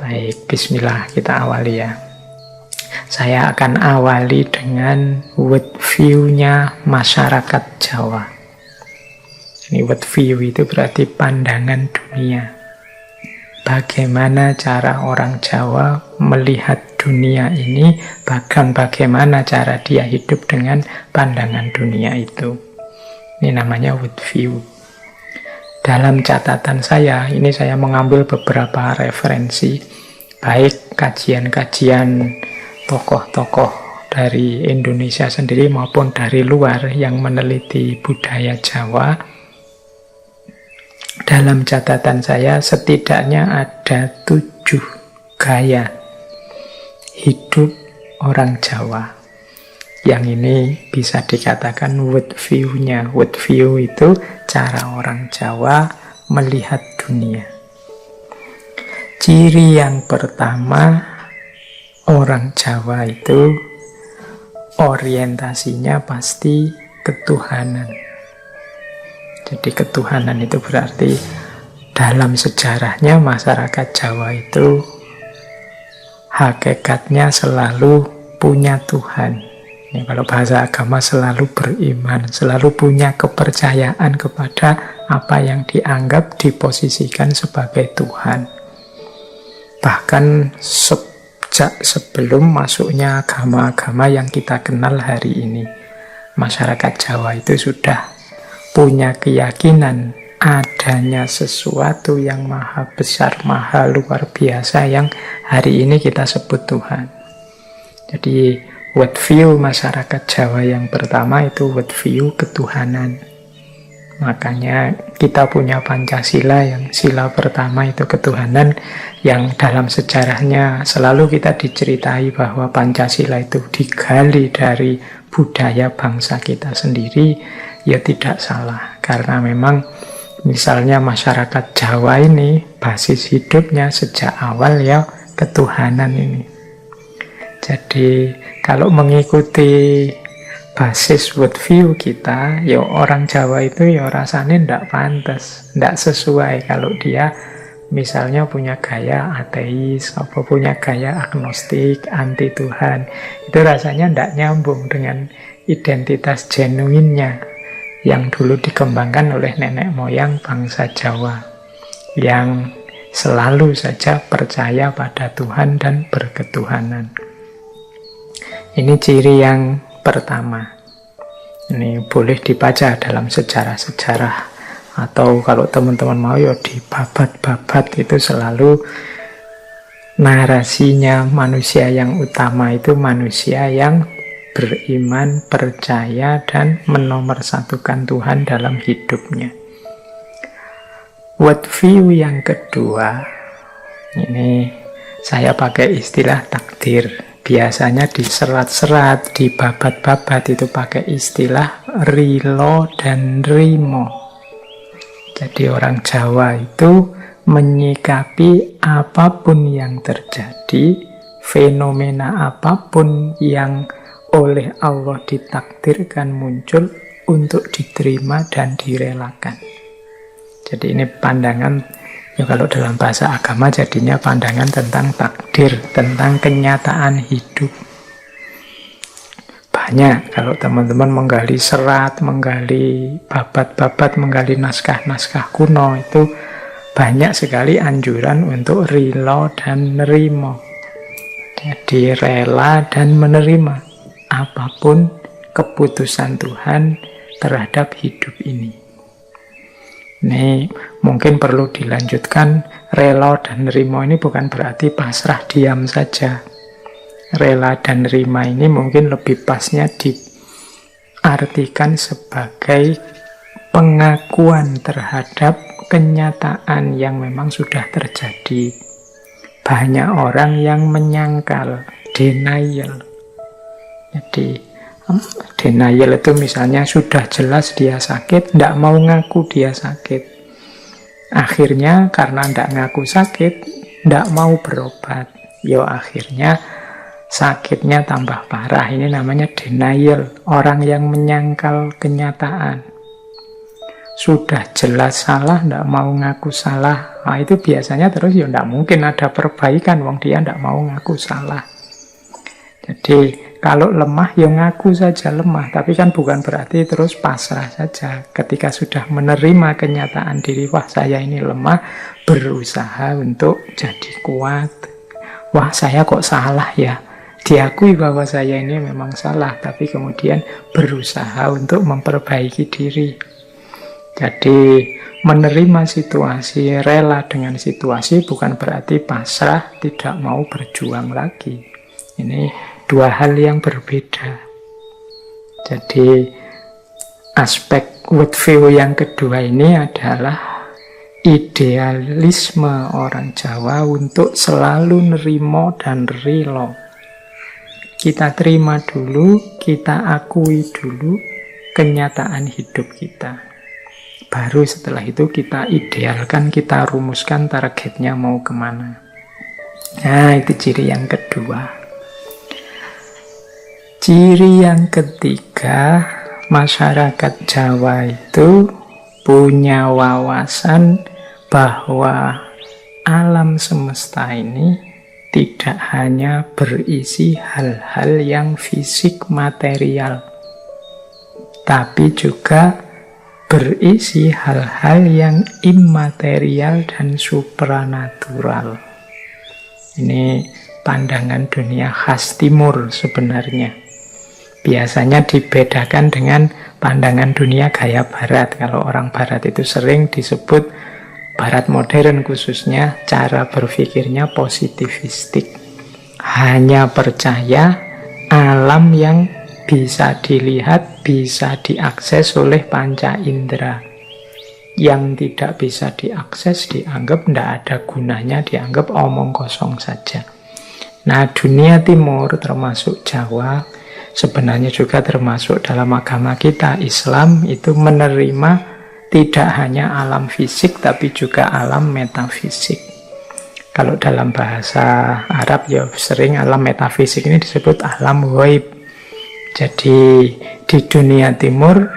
Baik, bismillah, kita awali ya. Saya akan awali dengan world view-nya masyarakat Jawa. Ini world view itu berarti pandangan dunia. Bagaimana cara orang Jawa melihat dunia ini, bahkan bagaimana cara dia hidup dengan pandangan dunia itu. Ini namanya world view. Dalam catatan saya, ini saya mengambil beberapa referensi, baik kajian-kajian tokoh-tokoh dari Indonesia sendiri maupun dari luar yang meneliti budaya Jawa. Dalam catatan saya setidaknya ada 7 gaya hidup orang Jawa. Yang ini bisa dikatakan world view-nya. World view itu cara orang Jawa melihat dunia. Ciri yang pertama, orang Jawa itu orientasinya pasti ketuhanan. Jadi ketuhanan itu berarti dalam sejarahnya masyarakat Jawa itu hakikatnya selalu punya Tuhan. Ini kalau bahasa agama selalu beriman, selalu punya kepercayaan kepada apa yang dianggap diposisikan sebagai Tuhan. Bahkan sejak sebelum masuknya agama-agama yang kita kenal hari ini, masyarakat Jawa itu sudah punya keyakinan adanya sesuatu yang maha besar, maha luar biasa yang hari ini kita sebut Tuhan. Jadi world view masyarakat Jawa yang pertama itu world view ketuhanan. Makanya kita punya Pancasila yang sila pertama itu ketuhanan, yang dalam sejarahnya selalu kita diceritai bahwa Pancasila itu digali dari budaya bangsa kita sendiri. Ya tidak salah, karena memang misalnya masyarakat Jawa ini basis hidupnya sejak awal ya ketuhanan ini. Jadi kalau mengikuti basis worldview kita, ya orang Jawa itu ya rasanya tidak pantas, tidak sesuai kalau dia misalnya punya gaya ateis, apa punya gaya agnostik, anti Tuhan. Itu rasanya tidak nyambung dengan identitas genuinnya yang dulu dikembangkan oleh nenek moyang bangsa Jawa, yang selalu saja percaya pada Tuhan dan berketuhanan. Ini ciri yang pertama. Ini boleh dibaca dalam sejarah-sejarah, atau kalau teman-teman mau ya di babat-babat itu selalu narasinya manusia yang utama itu manusia yang beriman, percaya, dan menomorsatukan Tuhan dalam hidupnya. World view yang kedua, ini saya pakai istilah takdir. Biasanya di serat-serat, di babat-babat itu pakai istilah rilo dan rimo. Jadi orang Jawa itu menyikapi apapun yang terjadi, fenomena apapun yang oleh Allah ditakdirkan muncul untuk diterima dan direlakan. Jadi ini pandangan, ya kalau dalam bahasa agama jadinya pandangan tentang takdir, tentang kenyataan hidup. Banyak kalau teman-teman menggali serat, menggali babat-babat, menggali naskah-naskah kuno, itu banyak sekali anjuran untuk rilo dan nerimo. Jadi rela dan menerima apapun keputusan Tuhan terhadap hidup ini. Ini mungkin perlu dilanjutkan, rela dan nerima ini bukan berarti pasrah diam saja. Rela dan nerima ini mungkin lebih pasnya diartikan sebagai pengakuan terhadap kenyataan yang memang sudah terjadi. Banyak orang yang menyangkal, denial. Jadi denial itu misalnya sudah jelas dia sakit, tidak mau ngaku dia sakit. Akhirnya karena tidak ngaku sakit, tidak mau berobat. Ya akhirnya sakitnya tambah parah. Ini namanya denial, orang yang menyangkal kenyataan. Sudah jelas salah, tidak mau ngaku salah. Nah, itu biasanya terus ya tidak mungkin ada perbaikan, wong dia tidak mau ngaku salah. Jadi kalau lemah ya ngaku saja lemah, tapi kan bukan berarti terus pasrah saja. Ketika sudah menerima kenyataan diri, wah saya ini lemah, berusaha untuk jadi kuat. Wah saya kok salah ya. Diakui bahwa saya ini memang salah, tapi kemudian berusaha untuk memperbaiki diri. Jadi menerima situasi, rela dengan situasi bukan berarti pasrah, tidak mau berjuang lagi. Ini dua hal yang berbeda. Jadi aspek worldview yang kedua ini adalah idealisme orang Jawa untuk selalu nerimo dan relo. Kita terima dulu, kita akui dulu kenyataan hidup kita. Baru setelah itu kita idealkan, kita rumuskan targetnya mau kemana. Nah, itu ciri yang kedua. Ciri yang ketiga, masyarakat Jawa itu punya wawasan bahwa alam semesta ini tidak hanya berisi hal-hal yang fisik material, tapi juga berisi hal-hal yang immaterial dan supranatural. Ini pandangan dunia khas timur sebenarnya. Biasanya dibedakan dengan pandangan dunia gaya barat. Kalau orang barat itu sering disebut, barat modern khususnya, cara berpikirnya positivistik. Hanya percaya alam yang bisa dilihat, bisa diakses oleh panca indera. Yang tidak bisa diakses dianggap tidak ada gunanya, dianggap omong kosong saja. Nah, dunia timur termasuk Jawa, sebenarnya juga termasuk dalam agama kita, Islam, itu menerima tidak hanya alam fisik tapi juga alam metafisik. Kalau dalam bahasa Arab ya sering alam metafisik ini disebut alam ghaib. Jadi di dunia timur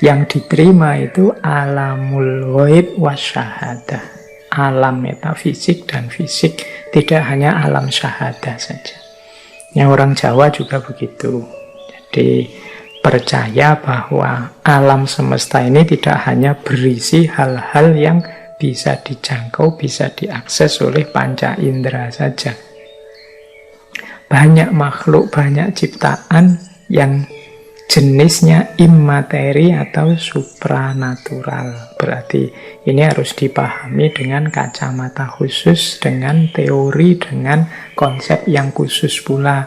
yang diterima itu alamul ghaib wasyahadah, alam metafisik dan fisik, tidak hanya alam syahadah saja. Yang orang Jawa juga begitu. Jadi percaya bahwa alam semesta ini tidak hanya berisi hal-hal yang bisa dijangkau, bisa diakses oleh panca indera saja. Banyak makhluk, banyak ciptaan yang jenisnya immateri atau supranatural. Berarti ini harus dipahami dengan kacamata khusus, dengan teori, dengan konsep yang khusus pula.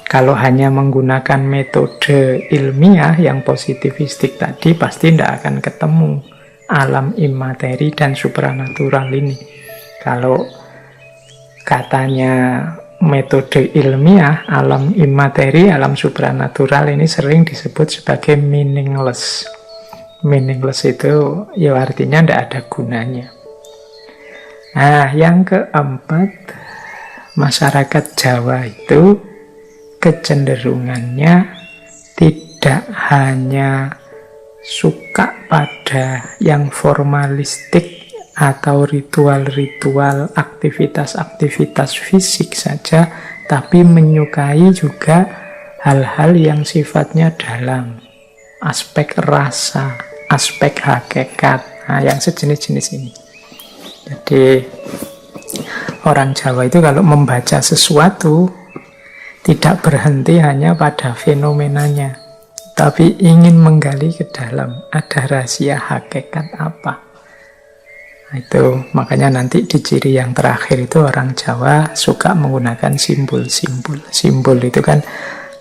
Kalau hanya menggunakan metode ilmiah yang positivistik tadi, pasti tidak akan ketemu alam immateri dan supranatural ini. Kalau katanya metode ilmiah, alam immateri, alam supranatural ini sering disebut sebagai meaningless. Meaningless itu ya artinya tidak ada gunanya. Nah, yang keempat, masyarakat Jawa itu kecenderungannya tidak hanya suka pada yang formalistik atau ritual-ritual, aktivitas-aktivitas fisik saja, tapi menyukai juga hal-hal yang sifatnya dalam, aspek rasa, aspek hakikat, nah, yang sejenis-jenis ini. Jadi orang Jawa itu kalau membaca sesuatu tidak berhenti hanya pada fenomenanya, tapi ingin menggali ke dalam, ada rahasia hakikat apa. Nah, itu makanya nanti di ciri yang terakhir itu orang Jawa suka menggunakan simbol-simbol. Simbol itu kan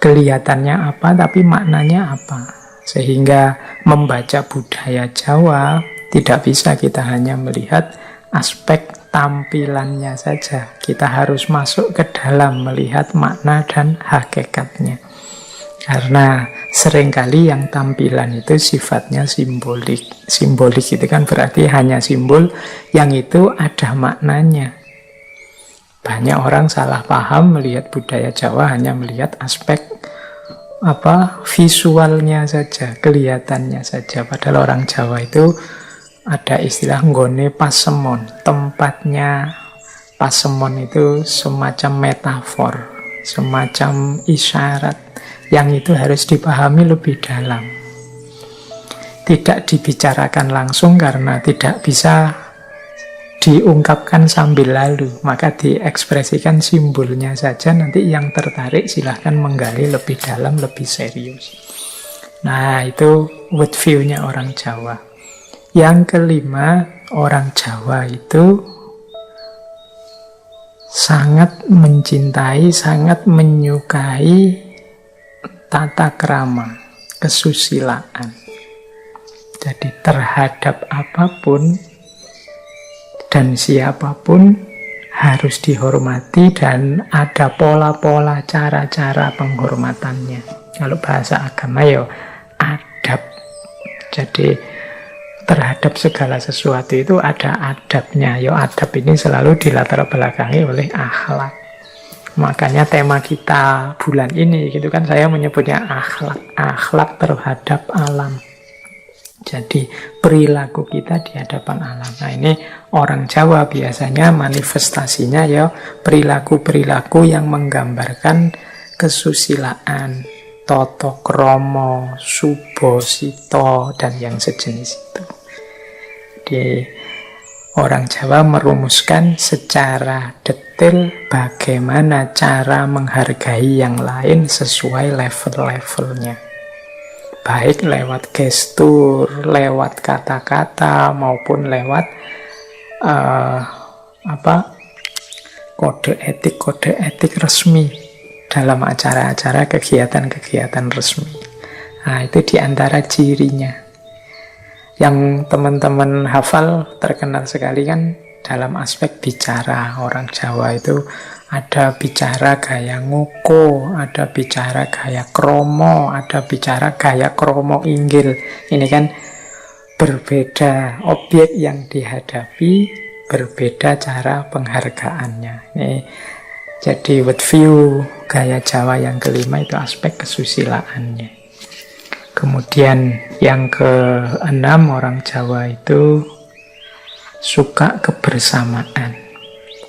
kelihatannya apa tapi maknanya apa. Sehingga membaca budaya Jawa tidak bisa kita hanya melihat aspek tampilannya saja. Kita harus masuk ke dalam melihat makna dan hakikatnya. Karena seringkali yang tampilan itu sifatnya simbolik. Simbolik itu kan berarti hanya simbol yang itu ada maknanya. Banyak orang salah paham melihat budaya Jawa hanya melihat aspek visualnya saja, kelihatannya saja. Padahal orang Jawa itu ada istilah nggone pasemon. Tempatnya pasemon itu semacam metafor, semacam isyarat yang itu harus dipahami lebih dalam. Tidak dibicarakan langsung karena tidak bisa diungkapkan sambil lalu, maka diekspresikan simbolnya saja. Nanti yang tertarik silahkan menggali lebih dalam, lebih serius. Nah, itu world view-nya orang Jawa. Yang kelima, orang Jawa itu sangat mencintai, sangat menyukai tata krama, kesusilaan. Jadi terhadap apapun dan siapapun harus dihormati dan ada pola-pola, cara-cara penghormatannya. Kalau bahasa agama ya adab. Jadi terhadap segala sesuatu itu ada adabnya. Ya adab ini selalu dilatar belakangi oleh akhlak. Makanya tema kita bulan ini gitu kan, saya menyebutnya akhlak terhadap alam. Jadi perilaku kita di hadapan alam. Nah, ini orang Jawa biasanya manifestasinya ya perilaku-perilaku yang menggambarkan kesusilaan, toto kromo, subosito, dan yang sejenis itu. Jadi orang Jawa merumuskan secara detail bagaimana cara menghargai yang lain sesuai level-levelnya. Baik lewat gestur, lewat kata-kata, maupun lewat kode etik resmi dalam acara-acara kegiatan-kegiatan resmi. Nah, itu diantara cirinya. Yang teman-teman hafal terkenal sekali kan dalam aspek bicara. Orang Jawa itu ada bicara gaya ngoko, ada bicara gaya kromo, ada bicara gaya kromo inggil. Ini kan berbeda objek yang dihadapi, berbeda cara penghargaannya. Ini jadi world view gaya Jawa yang kelima itu aspek kesusilaannya. Kemudian yang keenam, orang Jawa itu suka kebersamaan,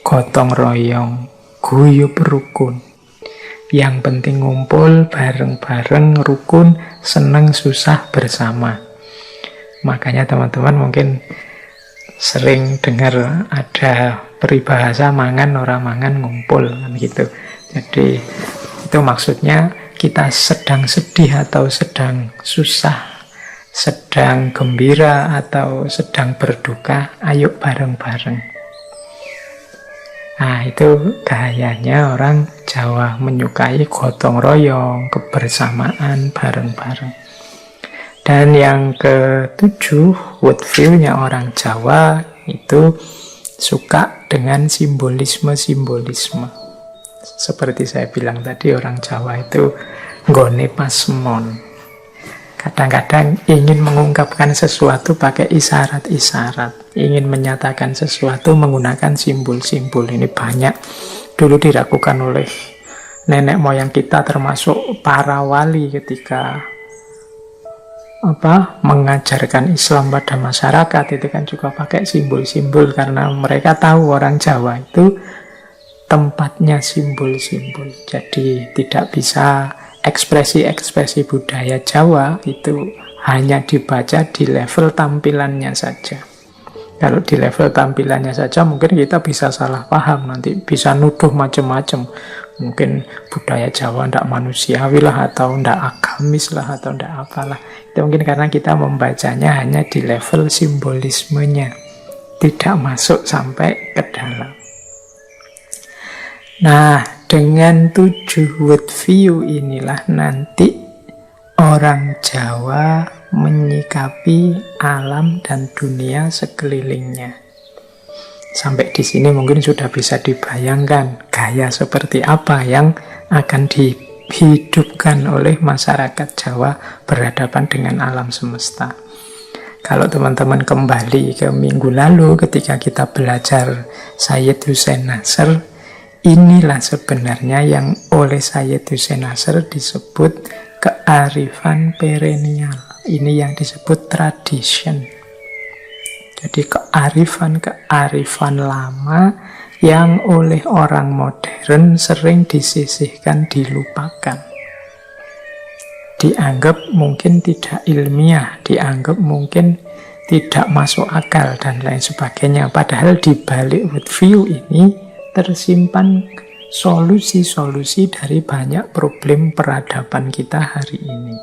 gotong royong, guyub rukun. Yang penting ngumpul bareng-bareng, rukun, seneng susah bersama. Makanya teman-teman mungkin sering dengar ada peribahasa mangan ora mangan ngumpul kan gitu. Jadi itu maksudnya kita sedang sedih atau sedang susah, sedang gembira atau sedang berduka, ayo bareng-bareng. Nah, itu gayanya orang Jawa, menyukai gotong royong, kebersamaan, bareng-bareng. Dan yang ketujuh, world view-nya orang Jawa itu suka dengan simbolisme-simbolisme. Seperti saya bilang tadi, orang Jawa itu nggone pasemon. Kadang-kadang ingin mengungkapkan sesuatu pakai isyarat-isyarat. Ingin menyatakan sesuatu menggunakan simbol-simbol. Ini banyak dulu dilakukan oleh nenek moyang kita, termasuk para wali ketika mengajarkan Islam pada masyarakat. Itu kan juga pakai simbol-simbol, karena mereka tahu orang Jawa itu tempatnya simbol-simbol. Jadi tidak bisa ekspresi-ekspresi budaya Jawa itu hanya dibaca di level tampilannya saja. Kalau di level tampilannya saja mungkin kita bisa salah paham, nanti bisa nuduh macam-macam. Mungkin budaya Jawa tidak manusiawi lah, atau tidak agamis lah, atau tidak apalah. Itu mungkin karena kita membacanya hanya di level simbolismenya, tidak masuk sampai ke dalam. Nah, dengan 7 world view inilah nanti orang Jawa menyikapi alam dan dunia sekelilingnya. Sampai di sini mungkin sudah bisa dibayangkan gaya seperti apa yang akan dihidupkan oleh masyarakat Jawa berhadapan dengan alam semesta. Kalau teman-teman kembali ke minggu lalu ketika kita belajar Sayyid Hussein Nasr, inilah sebenarnya yang oleh Sayyid Hussein Nasr disebut kearifan perennial. Ini yang disebut tradition. Jadi kearifan-kearifan lama yang oleh orang modern sering disisihkan, dilupakan. Dianggap mungkin tidak ilmiah, dianggap mungkin tidak masuk akal, dan lain sebagainya. Padahal di balik worldview ini tersimpan solusi-solusi dari banyak problem peradaban kita hari ini.